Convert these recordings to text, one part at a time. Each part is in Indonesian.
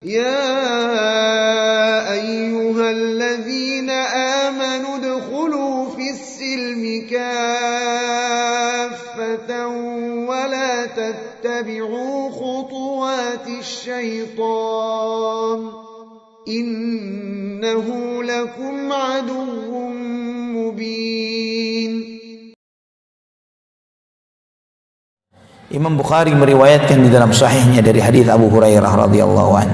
يا أيها الذين آمنوا ادخلوا في السلم كافة ولا تتبعوا خطوات الشيطان إنه لكم عدو مبين. Imam Bukhari meriwayatkan di dalam sahihnya dari hadis Abu Hurairah radhiyallahu an.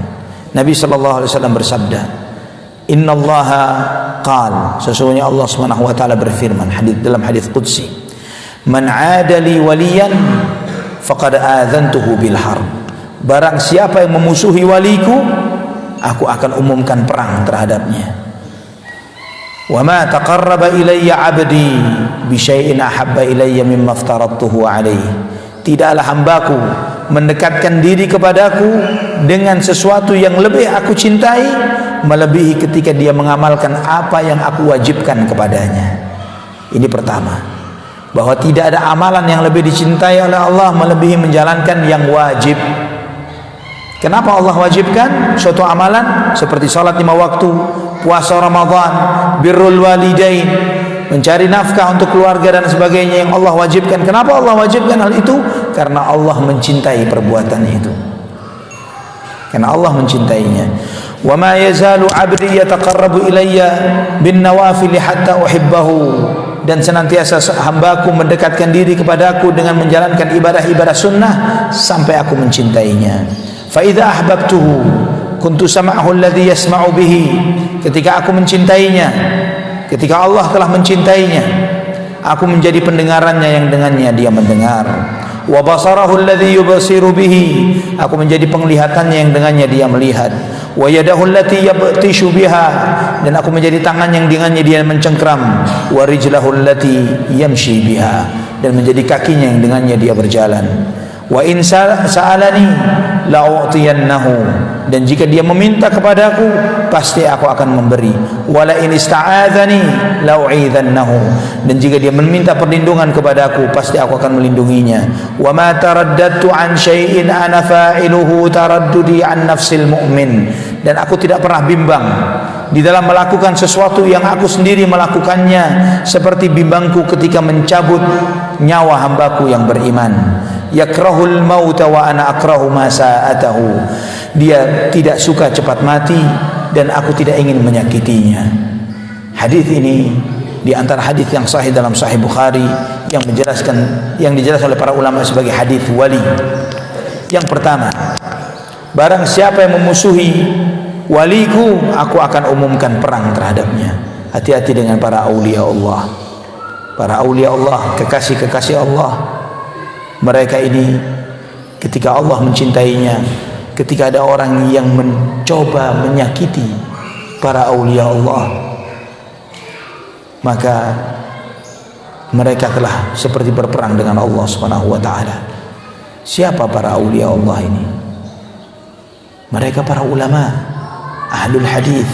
Nabi sallallahu alaihi wasallam bersabda, "Innallaha qala," sesungguhnya Allah Subhanahu wa taala berfirman dalam hadis qudsi, "Man 'ada li waliyan faqad adzantuhu bil harb." Barang siapa yang memusuhi waliku, aku akan umumkan perang terhadapnya. "Wa ma taqarraba ilayya 'abdi bi syai'in ahabba ilayya mimma aftaradtuhu 'alaihi." Tidaklah hambaku mendekatkan diri kepadaku dengan sesuatu yang lebih aku cintai melebihi ketika dia mengamalkan apa yang aku wajibkan kepadanya. Ini pertama, bahwa tidak ada amalan yang lebih dicintai oleh Allah melebihi menjalankan yang wajib. Kenapa Allah wajibkan suatu amalan seperti salat 5 waktu, puasa Ramadan, birrul walidain, mencari nafkah untuk keluarga dan sebagainya yang Allah wajibkan. Kenapa Allah wajibkan hal itu? Karena Allah mencintai perbuatan itu. Karena Allah mencintainya. Wa ma yazalu 'abdi yataqarrabu ilayya bin nawafil hatta uhibbahu. Dan senantiasa hambaku mendekatkan diri kepadaku dengan menjalankan ibadah-ibadah sunnah sampai aku mencintainya. Fa idza ahbabtuhu kuntu sam'ahu alladhi yasma'u bihi. Ketika aku mencintainya, ketika Allah telah mencintainya, aku menjadi pendengarannya yang dengannya dia mendengar. Wa basarahu alladhi yubsiru bihi. Aku menjadi penglihatannya yang dengannya dia melihat. Wa yadahu allati yabtishu biha. Dan aku menjadi tangan yang dengannya dia mencengkram. Wa rijlahu allati yamshi biha. Dan menjadi kakinya yang dengannya dia berjalan. Wa in sa'alani la'u'tiyannahu. Dan jika dia meminta kepadaku, pasti aku akan memberi. Wala in ista'adzani la'u'idhannahu. Dan jika dia meminta perlindungan kepadaku, pasti aku akan melindunginya. Wa ma taraddadtu an syai'in ana fa'iluhu taraddudi an nafsil mu'min. Dan aku tidak pernah bimbang di dalam melakukan sesuatu yang aku sendiri melakukannya, seperti bimbangku ketika mencabut nyawa hambaku yang beriman. Yakrahul mauta wa ana akrahu ma sa'atahu. Dia tidak suka cepat mati dan aku tidak ingin menyakitinya. Hadis ini di antara hadis yang sahih dalam Sahih Bukhari yang dijelaskan oleh para ulama sebagai hadis wali. Yang pertama, barang siapa yang memusuhi waliku, aku akan umumkan perang terhadapnya. Hati-hati dengan para aulia Allah. Para aulia Allah, kekasih-kekasih Allah. Mereka ini ketika Allah mencintainya, ketika ada orang yang mencoba menyakiti para aulia Allah, maka mereka telah seperti berperang dengan Allah Subhanahu wa taala. Siapa para aulia Allah ini? Mereka para ulama, ahlul hadis,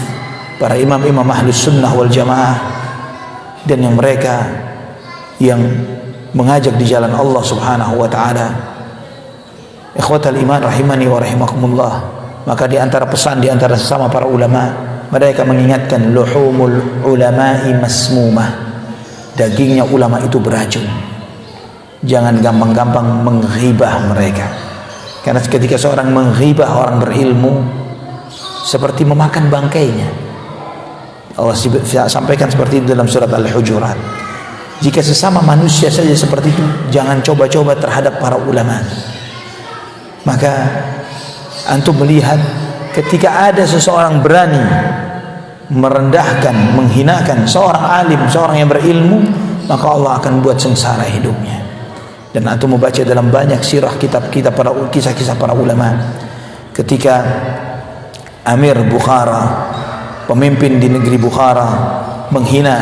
para imam-imam ahlus sunnah wal jamaah, dan yang mereka yang mengajak di jalan Allah Subhanahu wa taala. Ikhwatal iman rahimani wa rahimakumullah. Maka di antara pesan di antara sesama para ulama, mereka mengingatkan luhumul ulama'i masmumah. Dagingnya ulama itu beracun. Jangan gampang-gampang menghibah mereka. Karena ketika seorang menghibah orang berilmu, seperti memakan bangkainya. Allah sampaikan seperti itu dalam surat Al-Hujurat. Jika sesama manusia saja seperti itu, jangan coba-coba terhadap para ulama. Maka antum melihat ketika ada seseorang berani merendahkan, menghinakan seorang alim, seorang yang berilmu, maka Allah akan buat sengsara hidupnya. Dan antum membaca dalam banyak sirah kitab-kitab para kisah-kisah para ulama. Ketika Amir Bukhara, pemimpin di negeri Bukhara, menghina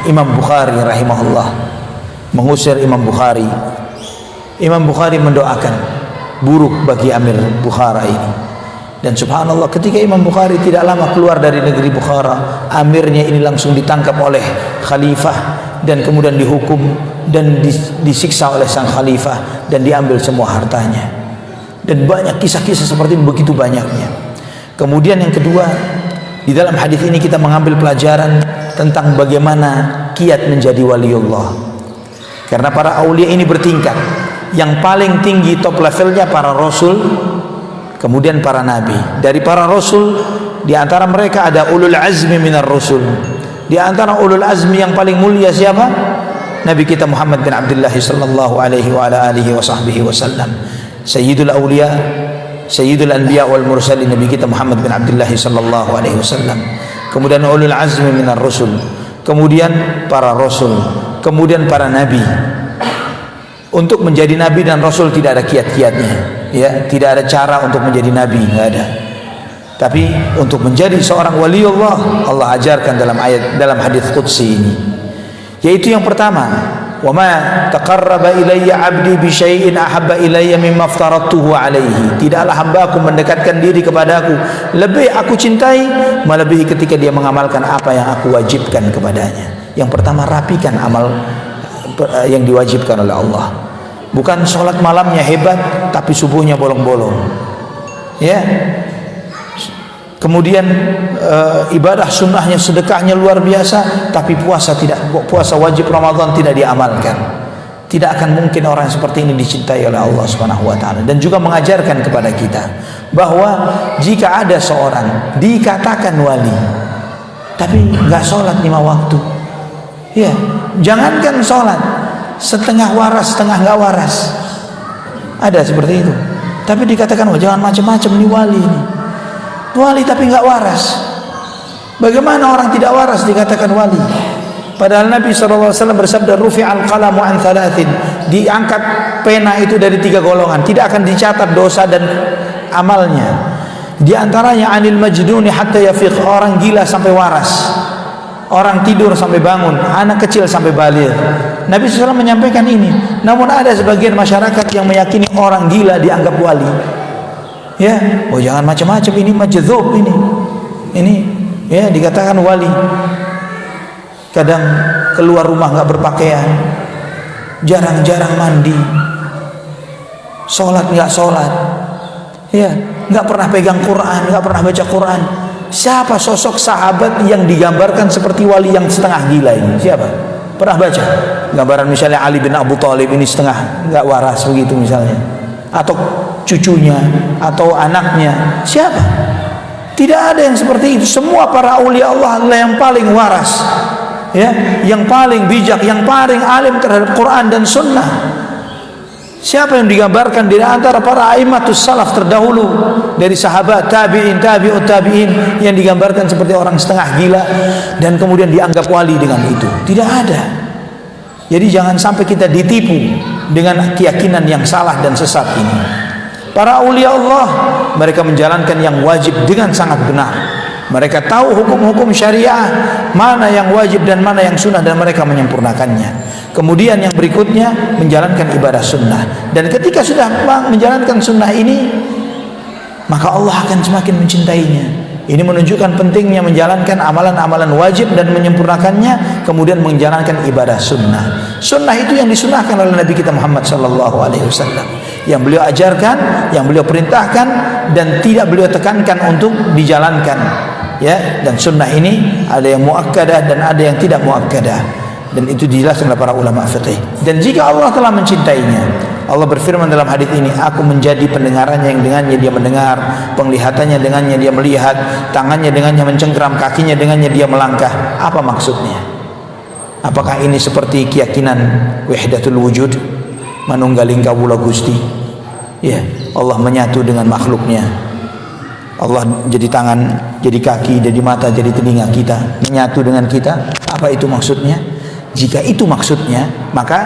Imam Bukhari rahimahullah, mengusir Imam Bukhari. Imam Bukhari mendoakan buruk bagi Amir Bukhara ini. Dan subhanallah, ketika Imam Bukhari tidak lama keluar dari negeri Bukhara, amirnya ini langsung ditangkap oleh khalifah dan kemudian dihukum dan disiksa oleh sang khalifah dan diambil semua hartanya. Dan banyak kisah-kisah seperti begitu banyaknya. Kemudian yang kedua, di dalam hadis ini kita mengambil pelajaran tentang bagaimana kiat menjadi waliullah. Karena para aulia ini bertingkat. Yang paling tinggi top levelnya para rasul, kemudian para nabi. Dari para rasul, di antara mereka ada ulul azmi minar rusul. Di antara ulul azmi yang paling mulia siapa? Nabi kita Muhammad bin Abdullah sallallahu alaihi wa ala alihi wa sahbihi wasallam. Sayyidul awliya, Sayyidul anbiya wal mursalin, Nabi kita Muhammad bin Abdullah sallallahu alaihi wasallam. Kemudian ulul azmi minar rusul, kemudian para rasul, kemudian para nabi. Untuk menjadi nabi dan rasul tidak ada kiat-kiatnya, ya, tidak ada cara untuk menjadi nabi, enggak ada. Tapi untuk menjadi seorang waliullah, Allah ajarkan dalam hadis qudsi ini. Yaitu yang pertama, wa ma taqarraba ilayya 'abdi bi syai'in ahabba ilayya mimma aftaradtuhu alaihi. Tidaklah hambaku mendekatkan diri kepadaku lebih aku cintai melebihi ketika dia mengamalkan apa yang aku wajibkan kepadanya. Yang pertama, rapikan amal yang diwajibkan oleh Allah. Bukan sholat malamnya hebat tapi subuhnya bolong-bolong, ya. Kemudian ibadah sunnahnya, sedekahnya luar biasa, tapi puasa wajib Ramadan tidak diamalkan. Tidak akan mungkin orang seperti ini dicintai oleh Allah Subhanahu wa taala. Dan juga mengajarkan kepada kita bahwa jika ada seorang dikatakan wali tapi enggak sholat 5 waktu, ya, jangankan sholat, setengah waras, setengah enggak waras. Ada seperti itu. Tapi dikatakan, wah, jangan macam-macam, ini wali ini. Wali tapi enggak waras. Bagaimana orang tidak waras dikatakan wali? Padahal Nabi SAW bersabda, rufi'al qalamu an thalathin. Diangkat pena itu dari 3 golongan, tidak akan dicatat dosa dan amalnya. Di antaranya anil majduni hatta yafiq, orang gila sampai waras, orang tidur sampai bangun, anak kecil sampai baligh. Nabi SAW menyampaikan ini. Namun ada sebagian masyarakat yang meyakini orang gila dianggap wali. Ya, oh jangan macam-macam, ini majdzub ini ya dikatakan wali. Kadang keluar rumah nggak berpakaian, jarang-jarang mandi, sholat nggak sholat, ya, nggak pernah pegang Quran, nggak pernah baca Quran. Siapa sosok sahabat yang digambarkan seperti wali yang setengah gila ini? Siapa? Pernah baca gambaran misalnya Ali bin Abu Thalib ini setengah nggak waras begitu misalnya, atau cucunya atau anaknya? Siapa? Tidak ada yang seperti itu. Semua para aulia Allah adalah yang paling waras, ya, yang paling bijak, yang paling alim terhadap Quran dan Sunnah. Siapa yang digambarkan di antara para aimatus salaf terdahulu dari sahabat, tabi'in, tabi'ut tabi'in yang digambarkan seperti orang setengah gila dan kemudian dianggap wali dengan itu? Tidak ada. Jadi jangan sampai kita ditipu dengan keyakinan yang salah dan sesat ini. Para aulia Allah, mereka menjalankan yang wajib dengan sangat benar. Mereka tahu hukum-hukum syariah, mana yang wajib dan mana yang sunnah, dan mereka menyempurnakannya. Kemudian yang berikutnya, menjalankan ibadah sunnah. Dan ketika sudah menjalankan sunnah ini, maka Allah akan semakin mencintainya. Ini menunjukkan pentingnya menjalankan amalan-amalan wajib dan menyempurnakannya, kemudian menjalankan ibadah sunnah. Sunnah itu yang disunahkan oleh Nabi kita Muhammad SAW, yang beliau ajarkan, yang beliau perintahkan, dan tidak beliau tekankan untuk dijalankan, ya. Dan sunnah ini ada yang muakkadah dan ada yang tidak muakkadah, dan itu dijelaskan oleh para ulama fiqih. Dan jika Allah telah mencintainya, Allah berfirman dalam hadis ini, aku menjadi pendengarannya yang dengannya dia mendengar, penglihatannya dengannya dia melihat, tangannya dengannya mencengkeram, kakinya dengannya dia melangkah. Apa maksudnya? Apakah ini seperti keyakinan wahdatul wujud, manunggaling kawula Gusti? Ya, Allah menyatu dengan makhluknya. Allah jadi tangan, jadi kaki, jadi mata, jadi telinga kita, menyatu dengan kita. Apa itu maksudnya? Jika itu maksudnya, maka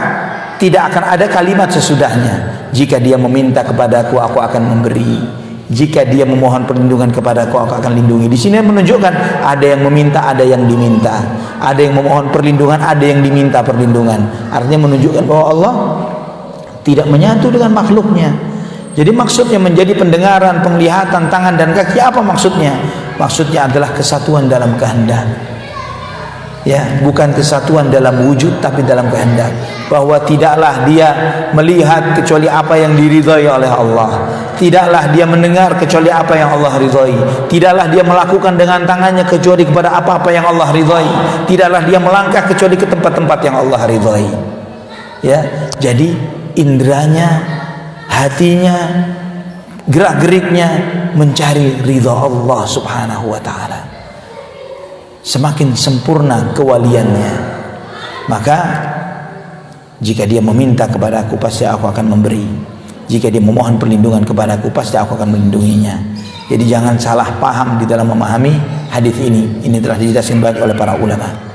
tidak akan ada kalimat sesudahnya. Jika dia meminta kepadaku, aku akan memberi. Jika dia memohon perlindungan kepadaku, aku akan lindungi. Di sini menunjukkan ada yang meminta, ada yang diminta. Ada yang memohon perlindungan, ada yang diminta perlindungan. Artinya menunjukkan bahwa Allah tidak menyatu dengan makhluknya. Jadi maksudnya menjadi pendengaran, penglihatan, tangan dan kaki. Apa maksudnya? Maksudnya adalah kesatuan dalam kehendak. Ya, bukan kesatuan dalam wujud tapi dalam kehendak. Bahwa tidaklah dia melihat kecuali apa yang diridhai oleh Allah. Tidaklah dia mendengar kecuali apa yang Allah ridhai. Tidaklah dia melakukan dengan tangannya kecuali kepada apa-apa yang Allah ridhai. Tidaklah dia melangkah kecuali ke tempat-tempat yang Allah ridhai. Ya, jadi indranya, hatinya, gerak-geriknya mencari ridha Allah Subhanahu wa taala. Semakin sempurna kewaliannya, maka jika dia meminta kepada aku, pasti aku akan memberi. Jika dia memohon perlindungan kepada aku, pasti aku akan melindunginya. Jadi jangan salah paham di dalam memahami hadis ini. Ini telah dijelaskan baik oleh para ulama.